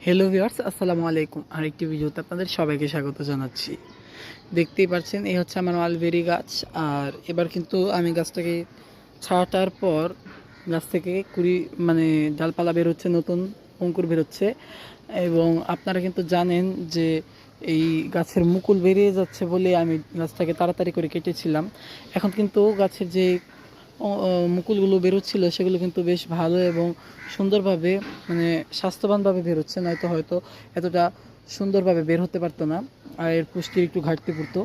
Hello viewers, আসসালামু আলাইকুম। আরেকটি ভিডিওতে আপনাদের সবাইকে স্বাগত জানাচ্ছি। দেখতেই পাচ্ছেন এই হচ্ছে আমার মালবেরি গাছ। আর এবার কিন্তু আমি গাছটাকে ছাঁটার পর গাছ থেকে কুড়ি মানে ডালপালা বের হচ্ছে, নতুন অঙ্কুর বেরোচ্ছে। এবং আপনারা কিন্তু জানেন যে এই গাছের মুকুল বেরিয়ে যাচ্ছে বলে আমি গাছটাকে তাড়াতাড়ি করে কেটেছিলাম। এখন কিন্তু গাছের যে মুকুলগুলো বেরোচ্ছিল সেগুলো কিন্তু বেশ ভালো এবং সুন্দরভাবে মানে স্বাস্থ্যবানভাবে বেরোচ্ছে, নয়তো হয়তো এতটা সুন্দরভাবে বের হতে পারতো না, আর এর পুষ্টির একটু ঘাটতি পড়তো।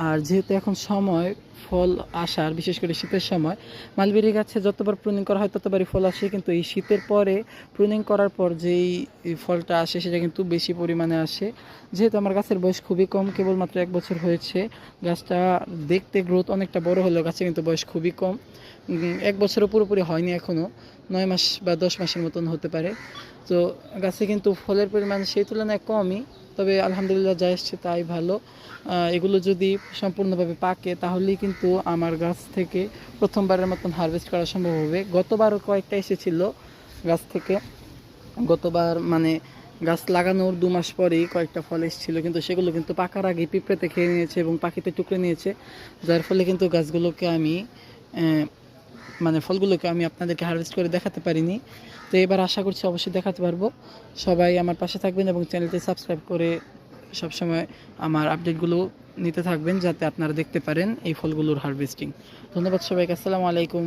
আর যেহেতু এখন সময় ফল আসার, বিশেষ করে শীতের সময় মালবেরি গাছে যতবার প্রুনিং করা হয় ততবারই ফল আসে, কিন্তু এই শীতের পরে প্রুনিং করার পর যেই ফলটা আসে সেটা কিন্তু বেশি পরিমাণে আসে। যেহেতু আমার গাছের বয়স খুবই কম, কেবলমাত্র 1 বছর হয়েছে, গাছটা দেখতে গ্রোথ অনেকটা বড় হলেও গাছে কিন্তু বয়স খুবই কম। 1 বছরও পুরোপুরি হয়নি, এখনও 9 মাস বা 10 মাসের মতন হতে পারে। তো গাছে কিন্তু ফলের পরিমাণ সেই তুলনায় কমই, তবে আলহামদুলিল্লাহ যা এসছে তাই ভালো। এগুলো যদি সম্পূর্ণভাবে পাকে তাহলেই কিন্তু আমার গাছ থেকে প্রথমবারের মতন হারভেস্ট করা সম্ভব হবে। গতবারও কয়েকটা এসেছিল গাছ থেকে, গতবার মানে গাছ লাগানোর 2 মাস পরেই কয়েকটা ফল এসেছিল, কিন্তু সেগুলো কিন্তু পাকার আগে পিঁপড়েতে খেয়ে নিয়েছে এবং পাখিতে টুকরে নিয়েছে, যার ফলে কিন্তু গাছগুলোকে আমি মানে ফলগুলোকে আমি আপনাদেরকে হারভেস্ট করে দেখাতে পারিনি। তো এবার আশা করছি অবশ্যই দেখাতে পারবো। সবাই আমার পাশে থাকবেন এবং চ্যানেলটি সাবস্ক্রাইব করে সবসময় আমার আপডেটগুলো নিতে থাকবেন, যাতে আপনারা দেখতে পারেন এই ফলগুলোর হারভেস্টিং। ধন্যবাদ সবাইকে, আসসালামু আলাইকুম।